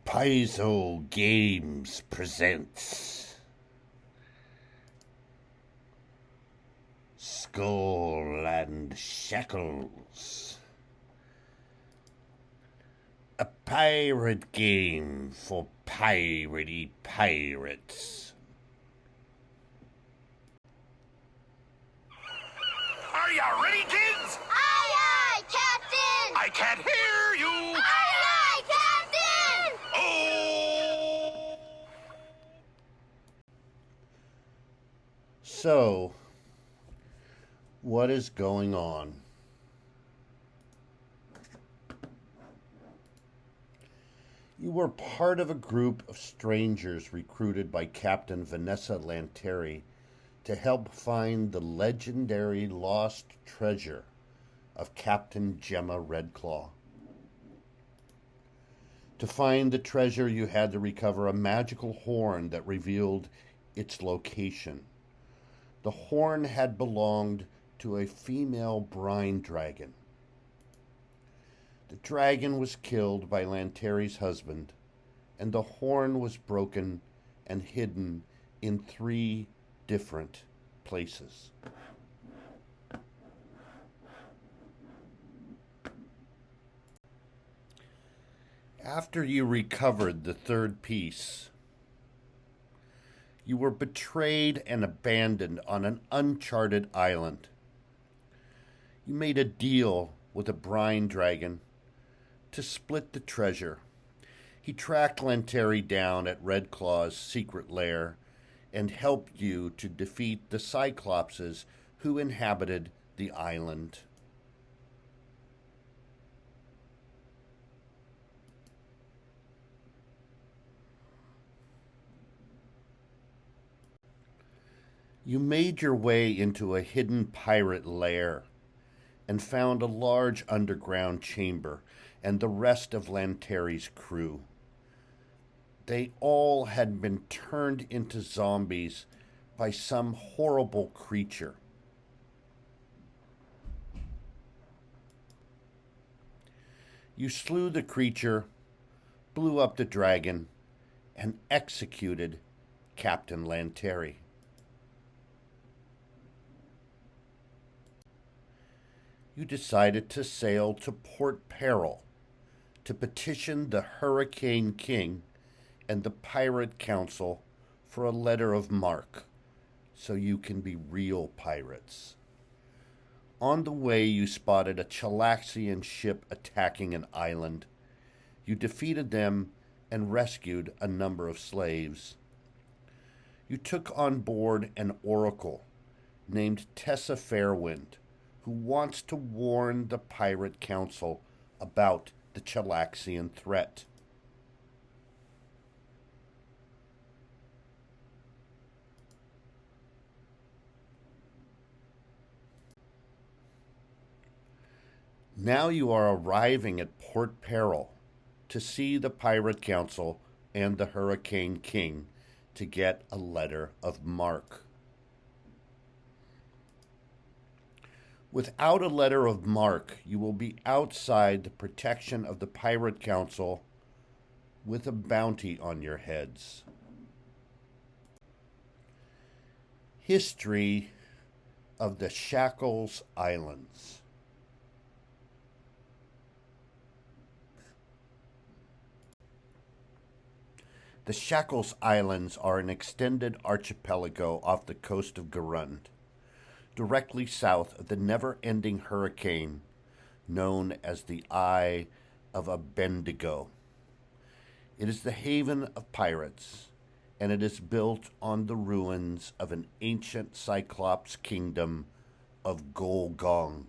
Paizo Games presents Skull and Shackles, a pirate game for piratey pirates. Are ya ready, kids? Aye, aye, Captain! I can't hear you! Aye, aye, Captain! Oh! So, what is going on? You were part of a group of strangers recruited by Captain Vanessa Lanteri to help find the legendary lost treasure of Captain Gemma Redclaw. To find the treasure, you had to recover a magical horn that revealed its location. The horn had belonged to a female brine dragon. The dragon was killed by Lanteri's husband, and the horn was broken and hidden in 3 different places. After you recovered the 3rd piece, you were betrayed and abandoned on an uncharted island. You made a deal with a brine dragon to split the treasure. He tracked Lanteri down at Redclaw's secret lair and helped you to defeat the Cyclopses who inhabited the island. You made your way into a hidden pirate lair and found a large underground chamber and the rest of Lanteri's crew. They all had been turned into zombies by some horrible creature. You slew the creature, blew up the dragon, and executed Captain Lanteri. You decided to sail to Port Peril to petition the Hurricane King and the Pirate Council for a letter of marque so you can be real pirates. On the way, you spotted a Chalaxian ship attacking an island. You defeated them and rescued a number of slaves. You took on board an oracle named Tessa Fairwind, who wants to warn the Pirate Council about the Chalaxian threat. Now you are arriving at Port Peril to see the Pirate Council and the Hurricane King to get a letter of marque. Without a letter of marque, you will be outside the protection of the Pirate Council with a bounty on your heads. History of the Shackles Islands. The Shackles Islands are an extended archipelago off the coast of Garund, directly south of the never-ending hurricane known as the Eye of Abendigo. It is the haven of pirates, and it is built on the ruins of an ancient Cyclops kingdom of Golgong.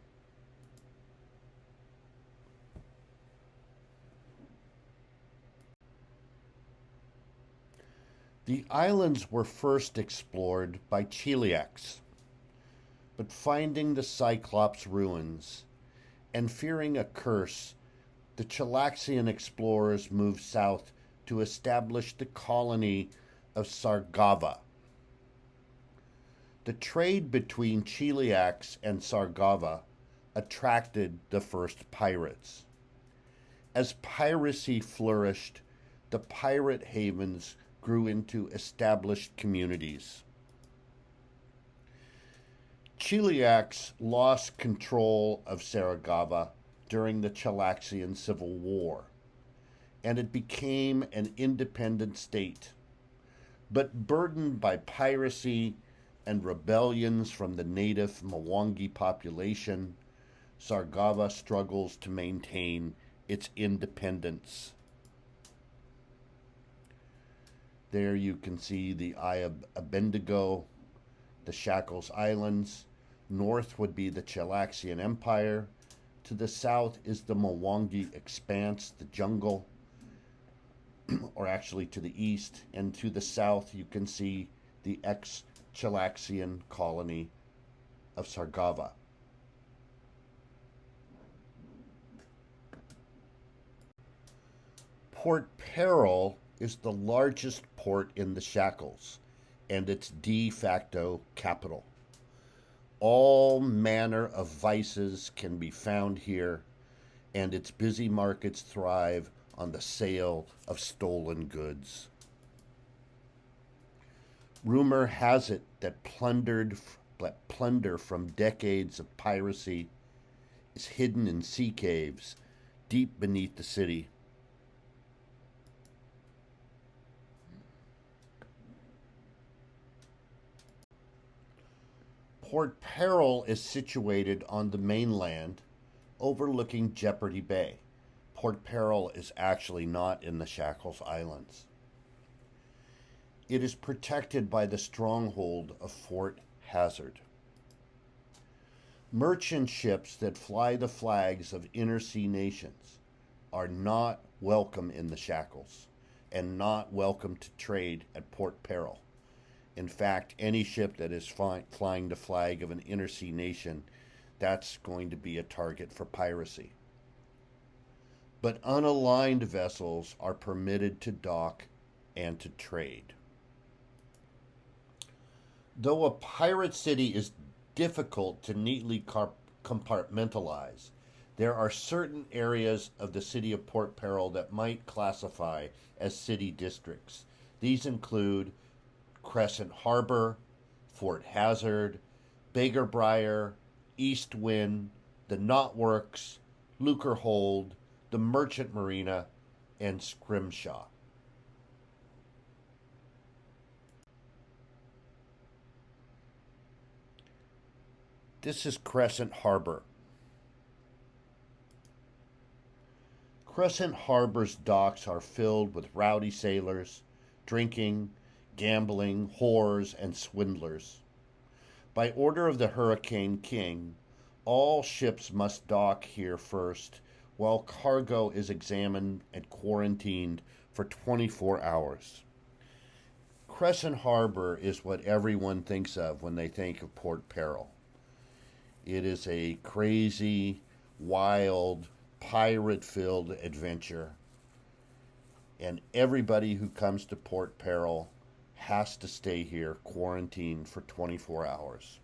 The islands were first explored by Cheliacs, but finding the Cyclops ruins and fearing a curse, the Chalaxian explorers moved south to establish the colony of Sargava. The trade between Cheliacs and Sargava attracted the first pirates. As piracy flourished, the pirate havens grew into established communities. Chiliacs lost control of Saragava during the Chalaxian Civil War, and it became an independent state. But burdened by piracy and rebellions from the native Mwangi population, Sargava struggles to maintain its independence. There you can see the Eye of Abendigo, the Shackles Islands. North would be the Chalaxian Empire. To the south is the Mwangi Expanse, the jungle, or actually to the east. And to the south you can see the ex-Chalaxian colony of Sargava. Port Peril is the largest port in the Shackles and its de facto capital. All manner of vices can be found here, and its busy markets thrive on the sale of stolen goods. Rumor has it that plunder from decades of piracy is hidden in sea caves deep beneath the city. Port Peril is situated on the mainland overlooking Jeopardy Bay. Port Peril is actually not in the Shackles Islands. It is protected by the stronghold of Fort Hazard. Merchant ships that fly the flags of inner sea nations are not welcome in the Shackles and not welcome to trade at Port Peril. In fact, any ship that is flying the flag of an inner sea nation, that's going to be a target for piracy. But unaligned vessels are permitted to dock and to trade. Though a pirate city is difficult to neatly compartmentalize, there are certain areas of the city of Port Peril that might classify as city districts. These include Crescent Harbor, Fort Hazard, Beggarbriar, East Wind, the Knotworks, Lucre Hold, the Merchant Marina, and Scrimshaw. This is Crescent Harbor. Crescent Harbor's docks are filled with rowdy sailors, drinking, gambling, whores, and swindlers. By order of the Hurricane King, all ships must dock here first, while cargo is examined and quarantined for 24 hours. Crescent Harbor is what everyone thinks of when they think of Port Peril. It is a crazy, wild, pirate-filled adventure, and everybody who comes to Port Peril has to stay here quarantined for 24 hours.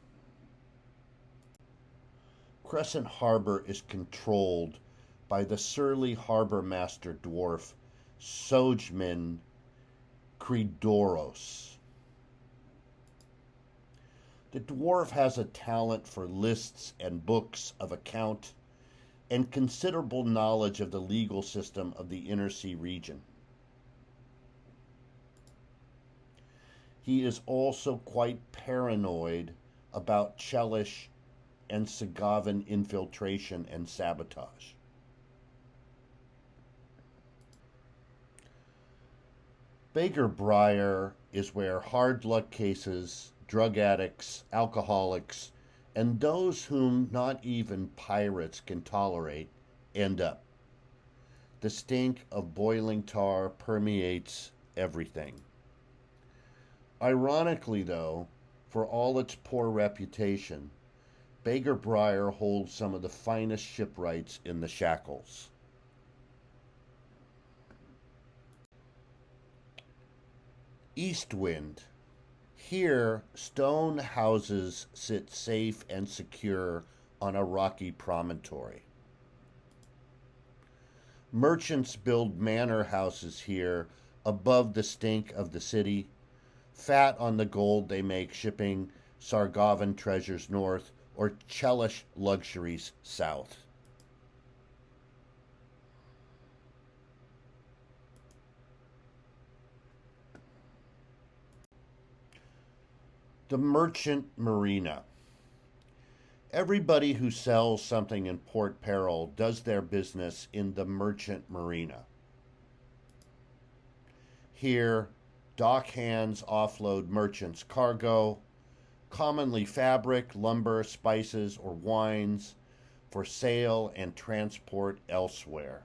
Crescent Harbor is controlled by the surly harbor master dwarf Sojmin Kridoros. The dwarf has a talent for lists and books of account and considerable knowledge of the legal system of the inner sea region. He is also quite paranoid about Chelish and Sagavan infiltration and sabotage. Beggarbriar is where hard luck cases, drug addicts, alcoholics, and those whom not even pirates can tolerate end up. The stink of boiling tar permeates everything. Ironically, though, for all its poor reputation, Beggarbriar holds some of the finest shipwrights in the Shackles. Eastwind. Here, stone houses sit safe and secure on a rocky promontory. Merchants build manor houses here above the stink of the city, fat on the gold they make shipping Sargovan treasures north or Chelish luxuries south. The merchant marina. Everybody who sells something in Port Peril does their business in the merchant marina. Here, dock hands offload merchants' cargo, commonly fabric, lumber, spices, or wines, for sale and transport elsewhere.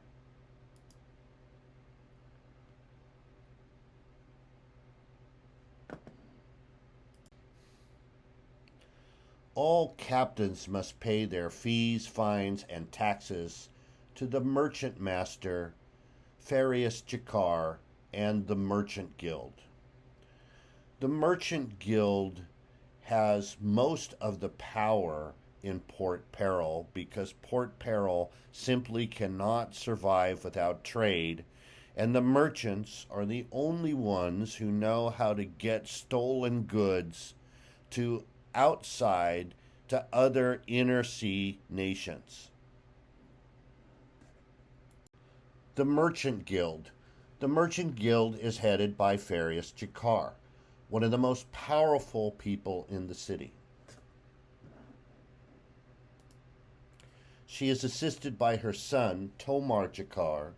All captains must pay their fees, fines, and taxes to the merchant master, Farius Jakar, and the Merchant Guild. The Merchant Guild has most of the power in Port Peril because Port Peril simply cannot survive without trade, and the merchants are the only ones who know how to get stolen goods to outside to other inner sea nations. The Merchant Guild. The Merchant Guild is headed by Farius Jakar, one of the most powerful people in the city. She is assisted by her son, Tomar Jakar,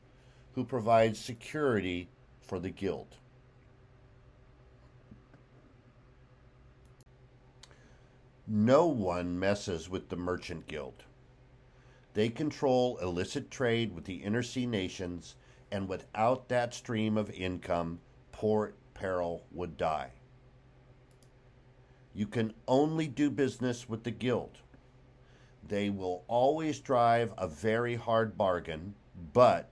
who provides security for the guild. No one messes with the Merchant Guild. They control illicit trade with the inner sea nations, and without that stream of income, Port Peril would die. You can only do business with the guild. They will always drive a very hard bargain, but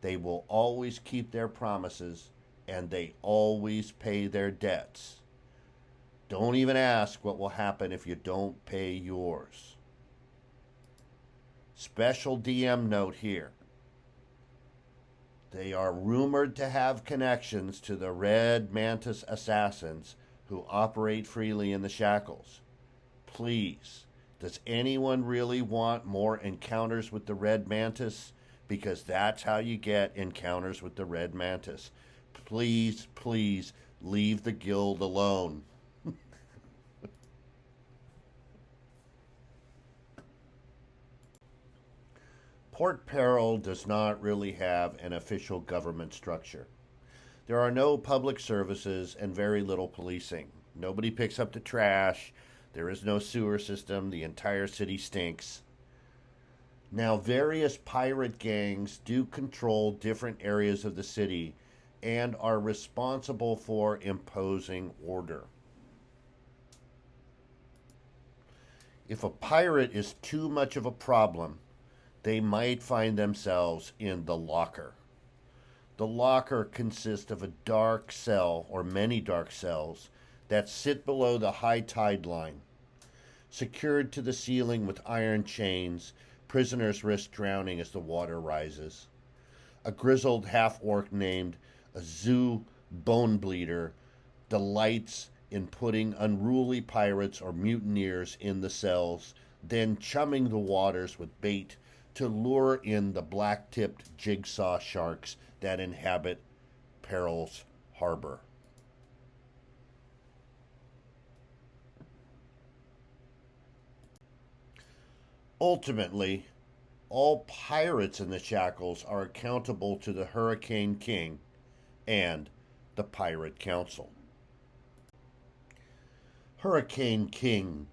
they will always keep their promises, and they always pay their debts. Don't even ask what will happen if you don't pay yours. Special DM note here. They are rumored to have connections to the Red Mantis assassins who operate freely in the Shackles. Please, does anyone really want more encounters with the Red Mantis? Because that's how you get encounters with the Red Mantis. Please, please, leave the guild alone. Port Peril does not really have an official government structure. There are no public services and very little policing. Nobody picks up the trash. There is no sewer system. The entire city stinks. Now, various pirate gangs do control different areas of the city and are responsible for imposing order. If a pirate is too much of a problem, they might find themselves in the locker. The locker consists of a dark cell, or many dark cells, that sit below the high tide line. Secured to the ceiling with iron chains, prisoners risk drowning as the water rises. A grizzled half-orc named Azu Bonebleeder delights in putting unruly pirates or mutineers in the cells, then chumming the waters with bait to lure in the black-tipped jigsaw sharks that inhabit Peril's harbor. Ultimately, all pirates in the Shackles are accountable to the Hurricane King and the Pirate Council. Hurricane King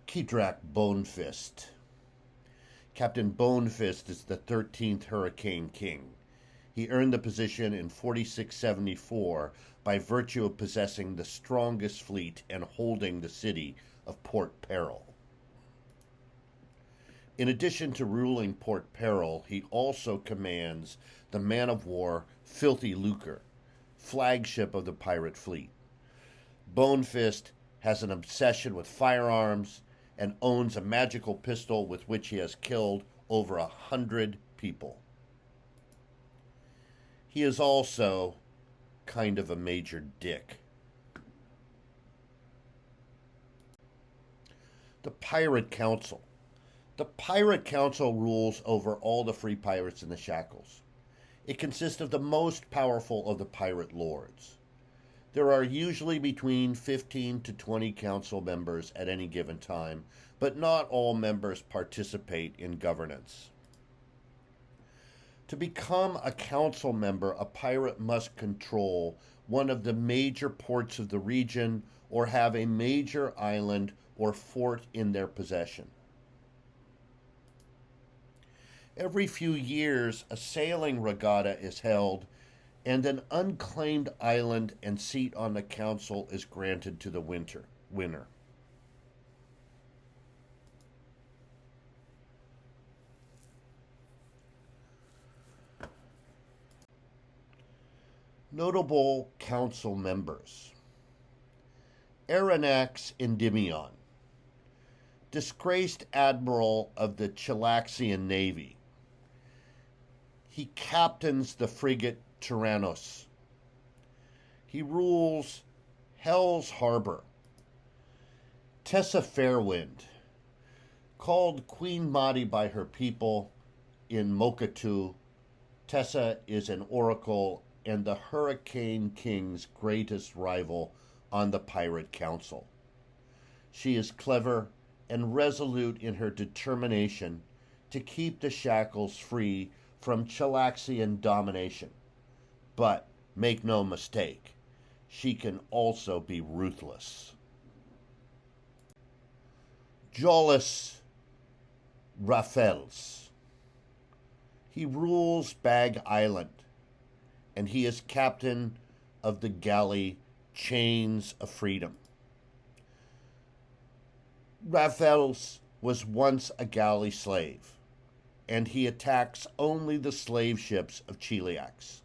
Kidrak Bonefist. Captain Bonefist is the 13th Hurricane King. He earned the position in 4674 by virtue of possessing the strongest fleet and holding the city of Port Peril. In addition to ruling Port Peril, he also commands the man-of-war Filthy Lucre, flagship of the pirate fleet. Bonefist has an obsession with firearms and owns a magical pistol with which he has killed over 100 people. He is also kind of a major dick. The Pirate Council. The Pirate Council rules over all the free pirates in the Shackles. It consists of the most powerful of the pirate lords. There are usually between 15 to 20 council members at any given time, but not all members participate in governance. To become a council member, a pirate must control one of the major ports of the region or have a major island or fort in their possession. Every few years, a sailing regatta is held, and an unclaimed island and seat on the council is granted to the winner. Notable council members: Aronnax Endymion, disgraced admiral of the Chilaxian Navy. He captains the frigate Tyrannos. He rules Hell's Harbor. Tessa Fairwind, called Queen Madi by her people in Mokatu, Tessa is an oracle and the Hurricane King's greatest rival on the Pirate Council. She is clever and resolute in her determination to keep the Shackles free from Chilaxian domination. But make no mistake, she can also be ruthless. Jollis Raffels. He rules Bag Island, and he is captain of the galley Chains of Freedom. Raffels was once a galley slave, and he attacks only the slave ships of Chiliacs.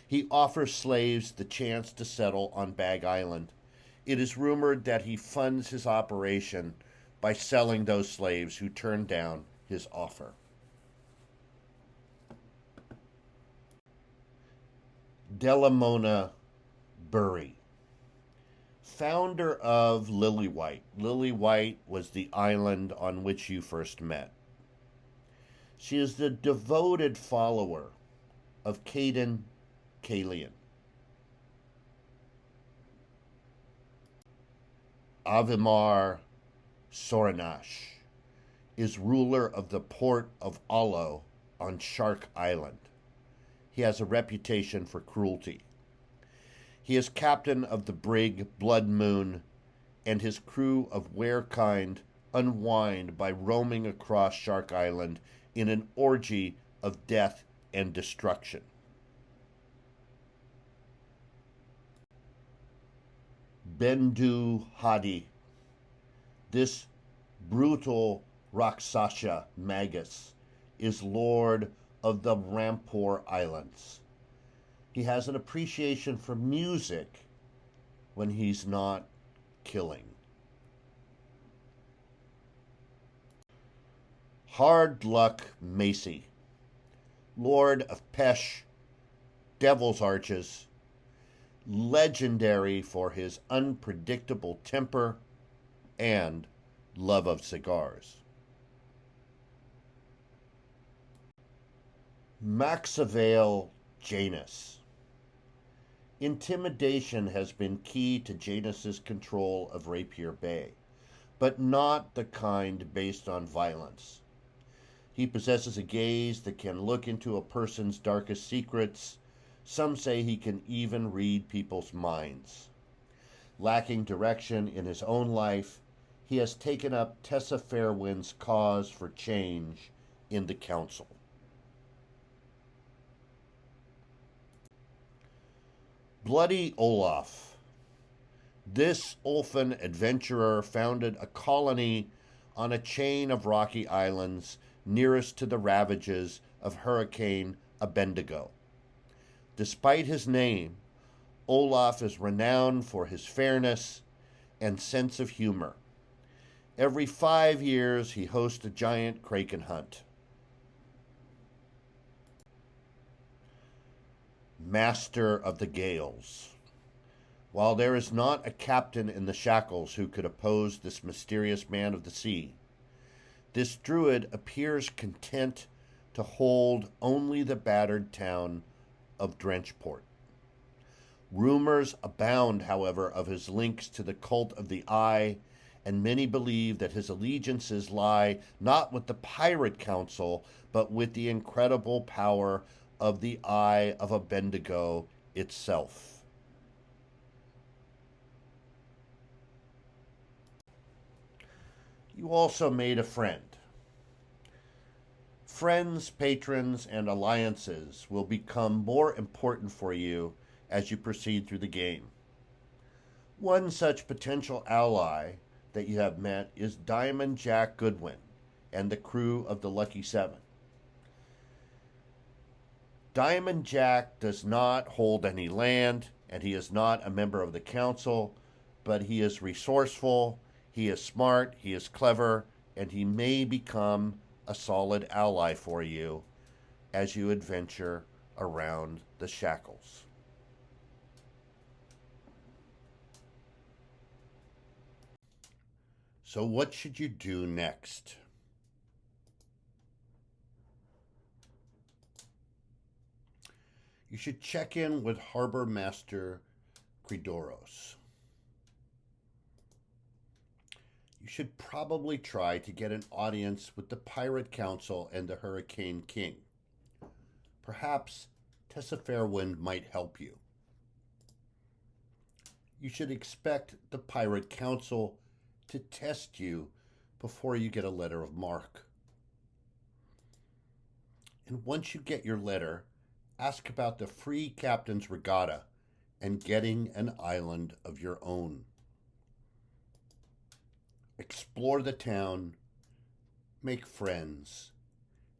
He offers slaves the chance to settle on Bag Island. It is rumored that he funds his operation by selling those slaves who turn down his offer. Delamona Burry, founder of Lillywhite. Lillywhite was the island on which you first met. She is the devoted follower of Caden Kalian. Avimar Soranash is ruler of the port of Alo on Shark Island. He has a reputation for cruelty. He is captain of the brig Blood Moon, and his crew of werekind unwind by roaming across Shark Island in an orgy of death and destruction. Bendu Hadi. This brutal Rakshasa Magus is lord of the Rampur Islands. He has an appreciation for music when he's not killing. Hard Luck Macy, Lord of Pesh, Devil's Arches, legendary for his unpredictable temper and love of cigars. Maxavale Janus. Intimidation has been key to Janus's control of Rapier Bay, but not the kind based on violence. He possesses a gaze that can look into a person's darkest secrets. Some say he can even read people's minds. Lacking direction in his own life, he has taken up Tessa Fairwind's cause for change in the council. Bloody Olaf. This Ulfin adventurer founded a colony on a chain of rocky islands nearest to the ravages of Hurricane Abendigo. Despite his name, Olaf is renowned for his fairness and sense of humor. Every 5 years, he hosts a giant kraken hunt. master of the gales. While there is not a captain in the Shackles who could oppose this mysterious man of the sea, this druid appears content to hold only the battered town of Drenchport. Rumors abound, however, of his links to the cult of the Eye, and many believe that his allegiances lie not with the Pirate Council, but with the incredible power of the Eye of Abendigo itself. You also made a friend. Friends, patrons, and alliances will become more important for you as you proceed through the game. One such potential ally that you have met is Diamond Jack Goodwin and the crew of the Lucky Seven. Diamond Jack does not hold any land, and he is not a member of the council, but he is resourceful, he is smart, he is clever, and he may become a solid ally for you as you adventure around the Shackles. So what should you do next? You should check in with Harbor Master Kridoros. You should probably try to get an audience with the Pirate Council and the Hurricane King. Perhaps Tessa Fairwind might help you. You should expect the Pirate Council to test you before you get a letter of marque. And once you get your letter, ask about the free captain's regatta and getting an island of your own. Explore the town, make friends,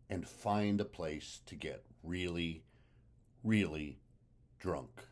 and find a place to get really, really drunk.